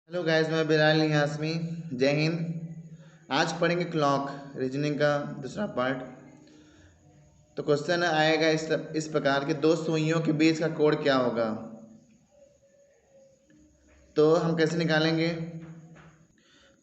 Hello guys, मैं बिलाल यासमी। जय हिंद। आज पढ़ेंगे क्लॉक रीजनिंग का दूसरा पार्ट। तो क्वेश्चन आएगा इस प्रकार के दो सुइयों के बीच का कोण क्या होगा। तो हम कैसे निकालेंगे।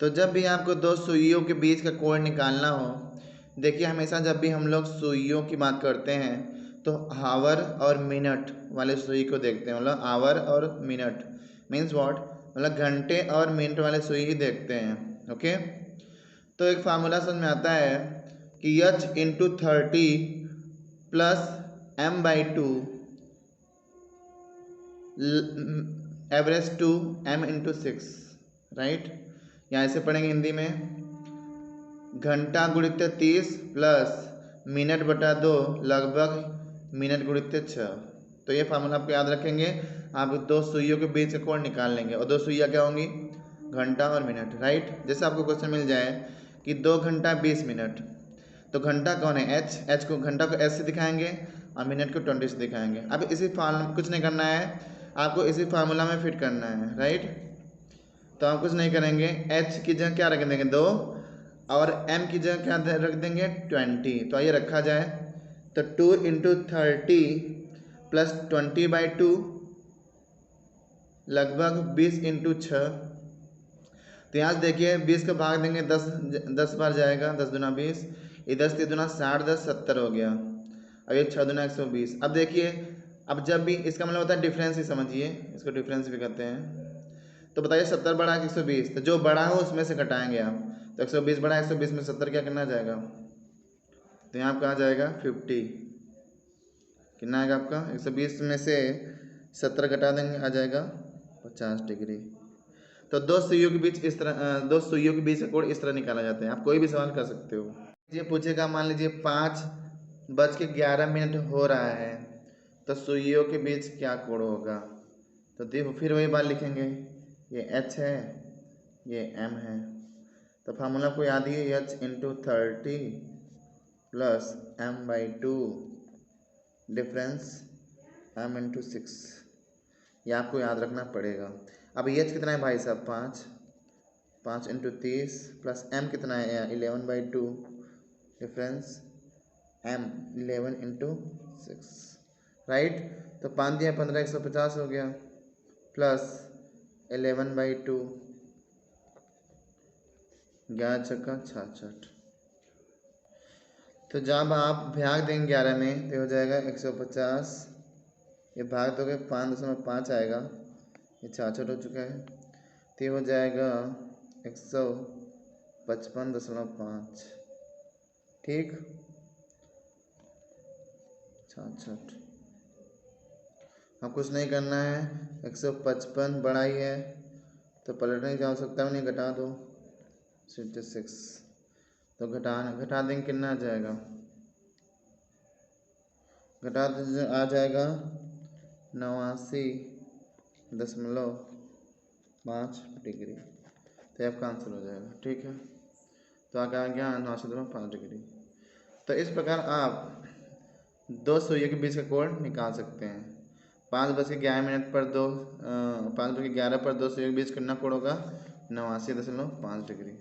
तो जब भी आपको दो सुइयों के बीच का कोण निकालना हो, देखिए हमेशा जब भी हम लोग सुइयों की बात करते हैं तो आवर और मिनट वाले सुई को देखते हैं। मतलब आवर और मिनट मीन्स व्हाट, मतलब घंटे और मिनट वाले सुई ही देखते हैं। ओके, तो एक फार्मूला समझ में आता है कि H into 30 plus m/2 average to m/6, right. यहाँ ऐसे पढ़ेंगे हिंदी में, घंटा गुणित 30 प्लस मिनट बटा 2 लगभग मिनट गुणित 6। तो ये फार्मूला आपको याद रखेंगे। आप दो सुइयों के बीच का कोण निकाल लेंगे और दो सुइयाँ क्या होंगी, घंटा और मिनट, राइट। जैसे आपको क्वेश्चन मिल जाए कि 2 घंटा 20 मिनट, तो घंटा कौन है, एच को, घंटा को एच से दिखाएंगे और मिनट को 20 से दिखाएंगे। अब इसी फार्मूला, कुछ नहीं करना है आपको, इसी फार्मूला में फिट करना है, राइट। तो आप कुछ नहीं करेंगे, एच की जगह क्या रख देंगे 2 और m की जगह क्या रख देंगे 20। तो आइए रखा जाए, तो 2 इंटू 30 प्लस 20/2 लगभग 20 इंटू 6। तो यहाँ से देखिए 20 का भाग देंगे 10 बार जाएगा, 10 दूना 20, इधर से दूना 60, 10 70 हो गया। अब ये 6 दूना 120। अब देखिए, अब जब भी इसका मतलब होता है डिफरेंस ही समझिए, इसको डिफरेंस भी कहते हैं। तो बताइए 70 बड़ा है 120, तो जो बड़ा हो उसमें से घटाएंगे आप। तो 120 बड़ा है 120 में 70 क्या करना जाएगा, तो यहाँ आपका आ जाएगा 50। कितना आएगा आपका, 120 में से 70 घटा देंगे, आ जाएगा 50 डिग्री। तो दो सुइयों के बीच इस तरह दो सुइयों के बीच का कोण इस तरह निकाला जाता है। आप कोई भी सवाल कर सकते हो। ये पूछेगा, मान लीजिए 5:11 हो रहा है, तो सुइयों के बीच क्या कोण होगा। तो देखो फिर वही बात लिखेंगे, ये एच है, ये एम है। तो फार्मूला को याद ही, H into 30 plus m/2 difference m/6। ये आपको याद रखना पड़ेगा। अब एच कितना है भाई साहब, 5 इंटू 30 प्लस m कितना है 11/2 डिफरेंस m 11 इंटू 6, राइट। तो 5 दिया 15, 150 हो गया, प्लस 11/2, 11 छक्का 66। तो जब आप भाग देंगे 11 में तो हो जाएगा 150, ये भाग दोगे 5.5 आएगा, ये 66 हो चुका है। तो ये हो जाएगा 155.5, ठीक, 66। अब कुछ नहीं करना है, 155 बड़ा ही है तो पलटने की आवश्यकता भी नहीं, घटा दो 66। तो घटा देंगे, कितना आ जाएगा, आ जाएगा 89.5 डिग्री। तो आपका आंसर हो जाएगा, ठीक है। तो आगे आ गया 89.5 डिग्री। तो इस प्रकार आप दो सुइयों के बीच का कोण निकाल सकते हैं। 5:11 पर दो 5:11 पर दो सुइयों के बीच कितना कोण होगा, 89.5 डिग्री,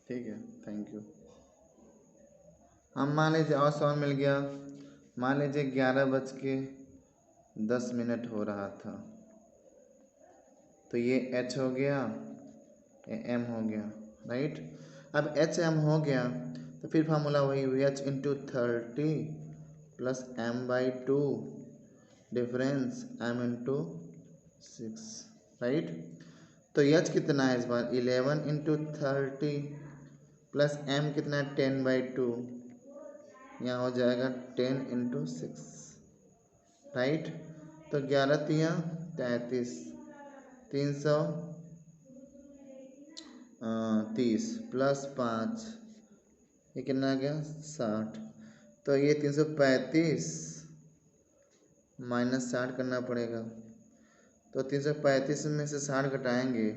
ठीक है। Thank you. हम मान लीजिए और सवाल मिल गया, मान लीजिए 11:10 हो रहा था, तो ये h हो गया, ये m हो गया, राइट। अब h m हो गया तो फिर फार्मूला वही हुई, h into 30 plus m/2 difference m/6, right. तो h कितना है इस बार 11 इंटू 30 प्लस m कितना है 10/2, यहाँ हो जाएगा 10 इंटू 6, राइट। तो 11 तिया 33, 330 प्लस 5, ये कितना आ गया 60। तो ये 335 माइनस 60 करना पड़ेगा। तो 335 में से 60 घटाएंगे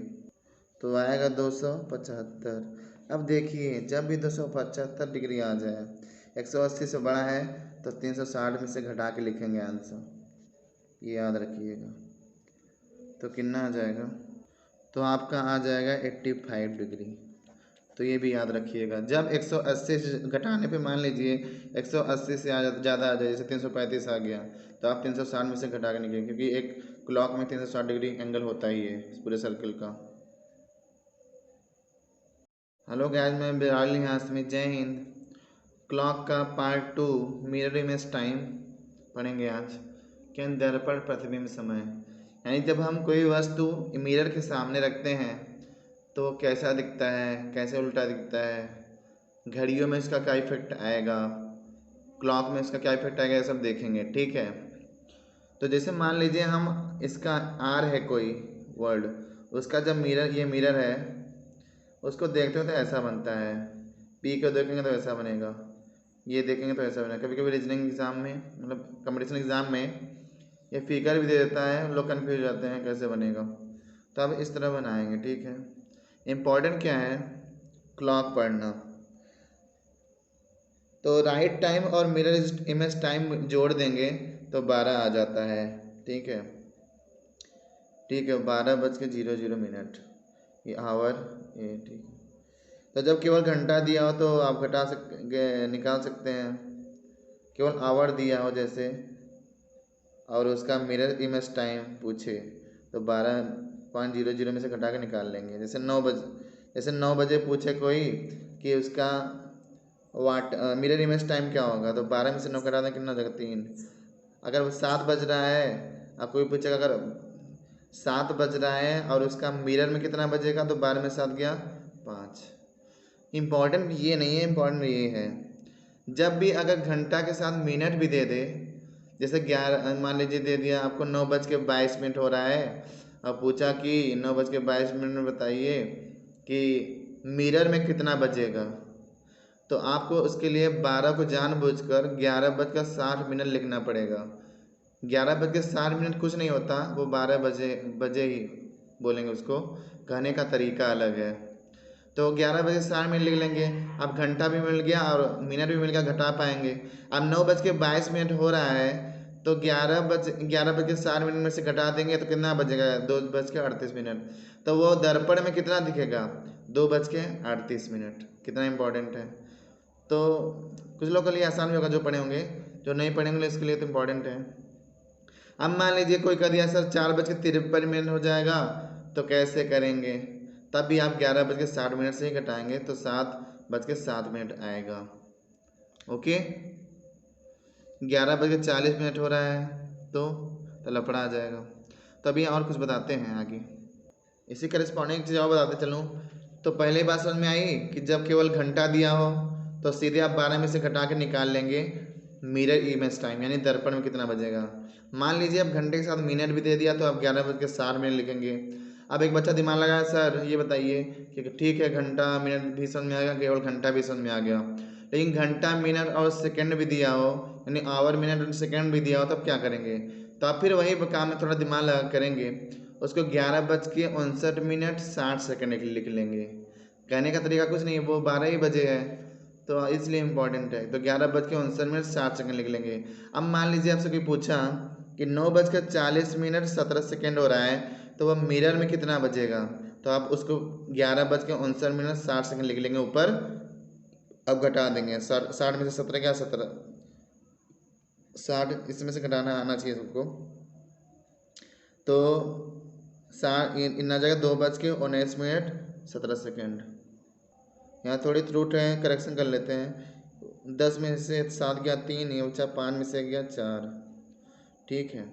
तो आएगा 275। अब देखिए जब भी 275 डिग्री आ जाए, 180 से बड़ा है तो 360 में से घटा के लिखेंगे आंसर, ये याद रखिएगा। तो कितना आ जाएगा, तो आपका आ जाएगा 85 डिग्री। तो ये भी याद रखिएगा, जब 180 से घटाने पे मान लीजिए 180 से ज़्यादा आ जाए, जैसे 335 आ गया, तो आप 360 में से घटा के निकलेंगे, क्योंकि एक क्लॉक में 360 डिग्री एंगल होता ही है इस पूरे सर्कल का। हेलो गाइस, मैं बिराली हाशमी, जय हिंद। क्लॉक का पार्ट 2 मिरर इमेज टाइम पढ़ेंगे आज। केंद्र दर्पण प्रतिबिंब समय, यानी जब हम कोई वस्तु मिरर के सामने रखते हैं तो कैसा दिखता है, कैसे उल्टा दिखता है, घड़ियों में इसका क्या इफेक्ट आएगा, क्लॉक में इसका क्या इफेक्ट आएगा, ये सब देखेंगे, ठीक है। तो जैसे मान लीजिए हम इसका आर है कोई वर्ड, उसका जब मिरर, ये मिरर है, उसको देखते हो तो ऐसा बनता है, पी को देखेंगे तो ऐसा बनेगा, ये देखेंगे तो ऐसा बनेगा। कभी कभी रीजनिंग एग्जाम में, मतलब कंपटीशन एग्जाम में ये फिगर भी दे देता है, लोग कन्फ्यूज हो जाते हैं कैसे बनेगा, तो अब इस तरह बनाएंगे, ठीक है। इम्पॉर्टेंट क्या है, क्लॉक पढ़ना। तो राइट टाइम और मिरर इमेज टाइम जोड़ देंगे तो 12 आ जाता है, ठीक है। ठीक है, 12:00 ये आवर, ये ठीक है। तो जब केवल घंटा दिया हो तो आप निकाल सकते हैं, केवल आवर दिया हो जैसे, और उसका मिरर इमेज टाइम पूछे तो 12.00 में से घटा के निकाल लेंगे। जैसे 9 बजे पूछे कोई कि उसका मिरर इमेज टाइम क्या होगा, तो 12 में से 9 घटा दें, कितना हो जाएगा, 3। अगर वो 7 बज रहा है, अब कोई पूछेगा अगर 7 बज रहा है और उसका मिरर में कितना बजेगा, तो 12 में 7 गया 5। इम्पॉर्टेंट ये नहीं है, इम्पॉर्टेंट ये है, जब भी अगर घंटा के साथ मिनट भी दे दे, जैसे 11 मान लीजिए दे दिया आपको, 9:22 हो रहा है, अब पूछा कि 9:22 में बताइए कि मिरर में कितना बजेगा, तो आपको उसके लिए 12 को जानबूझकर 11:60 लिखना पड़ेगा। 11:60 कुछ नहीं होता, वो 12 बजे ही बोलेंगे, उसको कहने का तरीका अलग है। तो 11:60 लिख लेंगे। अब घंटा भी मिल गया और मिनट भी मिल गया, घटा पाएंगे। अब 9:22 हो रहा है, तो 11:60 में से घटा देंगे तो कितना बजेगा, 2:38। तो वो दर्पण में कितना दिखेगा, 2:38। कितना इंपॉर्टेंट है। तो कुछ लोगों के लिए आसान भी होगा जो पढ़े होंगे, जो नहीं पढ़े होंगे इसके लिए तो इम्पोर्टेंट है। अब मान लीजिए कोई कर दिया सर 4:53 हो जाएगा, तो कैसे करेंगे, तब भी आप 11:60 से ही घटाएंगे तो 7:07 आएगा। ओके, 11:40 हो रहा है तो लफड़ा आ जाएगा। तो अभी और कुछ बताते हैं आगे, इसी करस्पॉन्डिंग चीज़ और बताते चलूँ। तो पहले बात समझ में आई कि जब केवल घंटा दिया हो तो सीधे आप 12 में से घटा के निकाल लेंगे मिरर इमेज टाइम, यानी दर्पण में कितना बजेगा। मान लीजिए अब घंटे के साथ मिनट भी दे दिया तो आप 11:60 लिखेंगे। अब एक बच्चा दिमाग लगाया, सर ये बताइए कि ठीक है घंटा मिनट भी समझ में आ गया, केवल घंटा भी समझ में आ गया, लेकिन घंटा मिनट और सेकंड भी दिया हो, यानी आवर मिनट और सेकंड भी दिया हो, तब क्या करेंगे। तो आप फिर वही काम में थोड़ा दिमाग लगा करेंगे, उसको 11:59:60 लिख लेंगे। कहने का तरीका कुछ नहीं है, वो 12 ही बजे है तो इसलिए इम्पोर्टेंट है। तो 11:59:60 लिख लेंगे। अब मान लीजिए आपसे कोई पूछा कि 9:40:17 हो रहा है, तो वह मिरर में कितना बजेगा, तो आप उसको 11:59:60 लिख लेंगे ऊपर। अब घटा देंगे, 60 में से 17 क्या, 17, 60 इसमें से घटाना आना चाहिए सबको, तो 60 इन आ जाएगा 2:19:17। यहाँ थोड़ी त्रुट है, करेक्शन कर लेते हैं। 10 में से 7 गया 3, ये बचा 5 में से गया 4, ठीक है।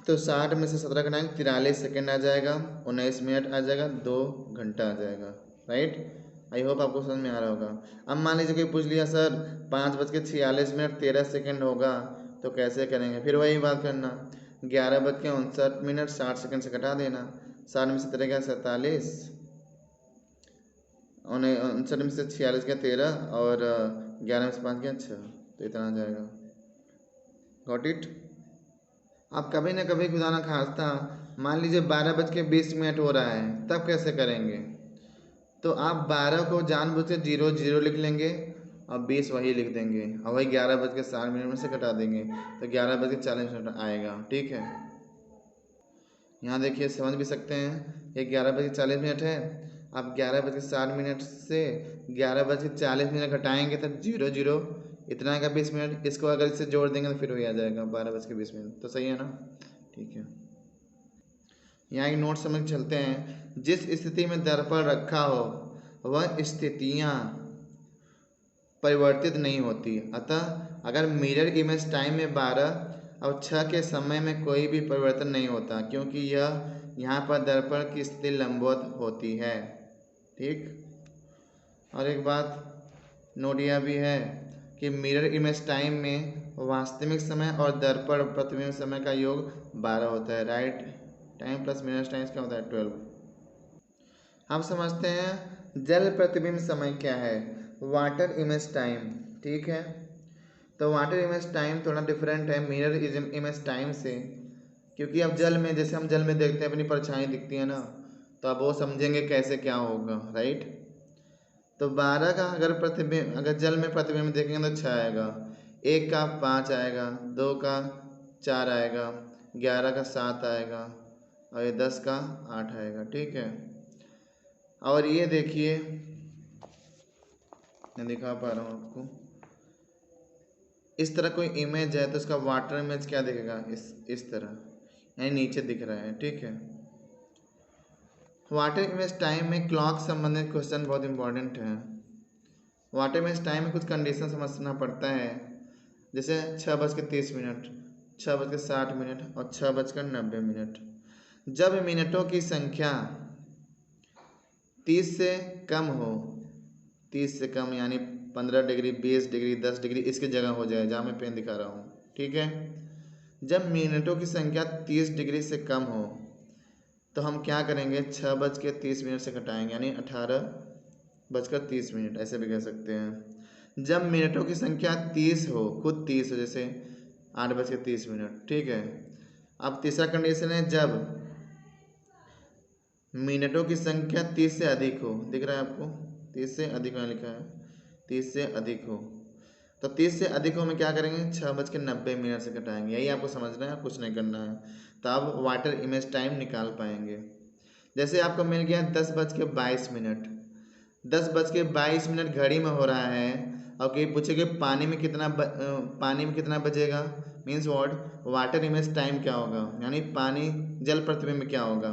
तो 60 में से 17 घटाएंगे 43 सेकेंड आ जाएगा, 19 मिनट आ जाएगा, 2 घंटा आ जाएगा, राइट। आई होप आपको समझ में आ रहा होगा। अब मान लीजिए कोई पूछ लिया सर 5:46 13 होगा, तो कैसे करेंगे, फिर वही बात करना, 11:59:60 से घटा देना। 60 में से 13 गया 47, 59 में से 46 गया 13, और 11 में से 5 गया 6, तो इतना आ जाएगा। Got it. आप कभी ना कभी खुदा ना खास्ता मान लीजिए 12:20 हो रहा है, तब कैसे करेंगे। तो आप 12 को जानबूझ के 00 लिख लेंगे और 20 वही लिख देंगे, और वही 11:60 में से घटा देंगे, तो 11:40 आएगा, ठीक है। यहाँ देखिए समझ भी सकते हैं, ये 11:40 है। अब 11:60 से 11:40 घटाएंगे तो 0 इतना का 20 मिनट, इसको अगर इससे जोड़ देंगे तो फिर वही आ जाएगा 12:20। तो सही है ना, ठीक है। यहाँ एक नोट समझ चलते हैं, जिस स्थिति में दर्पण रखा हो वह स्थितियाँ परिवर्तित नहीं होती। अतः अगर मिरर इमेज टाइम में 12 और 6 के समय में कोई भी परिवर्तन नहीं होता, क्योंकि यह यहाँ पर दर्पण की स्थिति लंबवत होती है। ठीक। और एक बात नोट यह भी है कि मिरर इमेज टाइम में वास्तविक समय और दर्पण प्रतिबिंब समय का योग 12 होता है। Right time plus mirror time क्या होता है 12। हम समझते हैं जल प्रतिबिंब समय क्या है, वाटर इमेज टाइम। ठीक है, तो वाटर इमेज टाइम थोड़ा डिफरेंट है मिरर इमेज टाइम से, क्योंकि अब जल में, जैसे हम जल में देखते हैं अपनी परछाई दिखती है ना, तो अब वो समझेंगे कैसे क्या होगा। राइट, तो 12 का अगर प्रतिबिंब, अगर जल में प्रतिबिंब देखेंगे तो 6 आएगा, 1 का 5 आएगा, 2 का 4 आएगा, 11 का 7 आएगा और ये 10 का 8 आएगा। ठीक है, और ये देखिए मैं दिखा पा रहा हूँ आपको, इस तरह कोई इमेज है तो इसका वाटर इमेज क्या दिखेगा, इस तरह, यानी नीचे दिख रहा है। ठीक है, वाटर इमेज टाइम में क्लॉक संबंधित क्वेश्चन बहुत इंपॉर्टेंट है। वाटर इमेज टाइम में कुछ कंडीशन समझना पड़ता है, जैसे 6:30, 6:60 और 6:90। जब मिनटों की संख्या 30 से कम हो, 30 से कम यानी 15 डिग्री, 20 डिग्री, 10 डिग्री इसकी जगह हो जाए, जहाँ मैं पेन दिखा रहा हूँ। ठीक है, जब मिनटों की संख्या 30 डिग्री से कम हो तो हम क्या करेंगे, 6:30 से घटाएंगे, यानी 18:30, ऐसे भी कह सकते हैं। जब मिनटों की संख्या 30 हो, खुद 30 हो, जैसे 8:30। ठीक है, अब तीसरा कंडीशन है जब मिनटों की संख्या 30 से अधिक हो, दिख रहा है आपको 30 से अधिक में लिखा है, 30 से अधिक हो, तो 30 से अधिक हो में क्या करेंगे, 6:90 से घटाएंगे। यही आपको समझना है, कुछ नहीं करना है, तो आप वाटर इमेज टाइम निकाल पाएंगे। जैसे आपको मिल गया 10:22, 10:22 घड़ी में हो रहा है, और कि पूछेंगे पानी में कितना बजेगा, means what, water image time क्या होगा, यानी पानी जल प्रतिबिंब क्या होगा।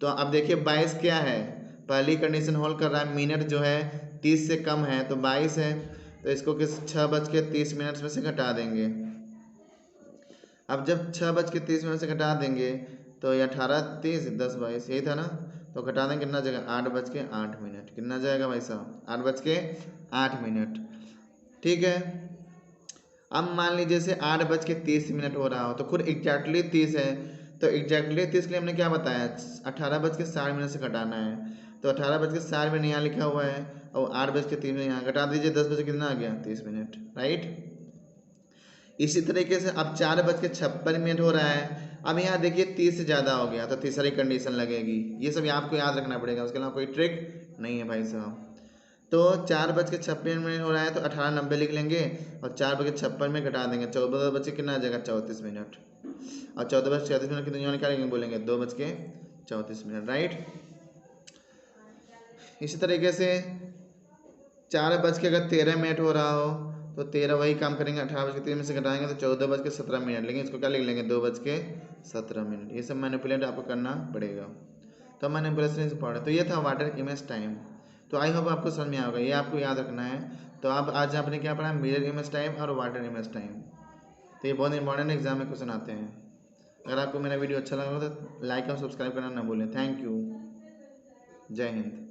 तो अब देखिए 22 क्या है, पहली कंडीशन होल्ड कर रहा है, मिनट जो है 30 से कम है तो 22 है, तो इसको किस 6:30 में से घटा देंगे। अब जब 6:30 से घटा देंगे तो ये 18:30, 10:22 यही था ना, तो घटा देंगे कितना जगह, 8:08। कितना जाएगा भाई साहब, 8:08। ठीक है, अब मान लीजिए जैसे 8:30 हो रहा हो, तो खुद एग्जैक्टली 30 है, तो एग्जैक्टली 30 के लिए हमने क्या बताया, 18:60 से घटाना है, तो 18:60 यहाँ लिखा हुआ है, और 8:30 यहाँ घटा दीजिए, 10 बजे कितना आ गया, 30। राइट, इसी तरीके से अब 4:56 हो रहा है, अब यहाँ देखिए 30 से ज़्यादा हो गया, तो तीसरी कंडीशन लगेगी। ये सब आपको याद रखना पड़ेगा, उसके अलावा कोई ट्रिक नहीं है भाई साहब। तो 4:56 हो रहा है तो 18:90 लिख लेंगे, और 4:56 में घटा देंगे, 14 कितना आ जाएगा, 34। और 14:34 की दुनिया निकालेंगे, बोलेंगे 2:34। राइट, इसी तरीके से 4:13 हो रहा हो तो 13 वही काम करेंगे, 18:30 से घटाएंगे तो 14:17, लेकिन इसको क्या लिख लेंगे, 2:17। ये सब मैनिपुलेट आपको करना पड़ेगा, तो मैनिपुलेशन इज इम्पॉर्टेंट। तो ये था वाटर इमेज टाइम। तो आई होप आपको समझ में आएगा, ये आपको याद रखना है। तो आप आज आपने क्या पढ़ा, मिरर इमेज टाइम और वाटर इमेज टाइम। तो ये बहुत इंपॉर्टेंट एग्जाम में क्वेश्चन आते हैं। अगर आपको मेरा वीडियो अच्छा लगा तो लाइक और सब्सक्राइब करना ना भूलें। थैंक यू, जय हिंद।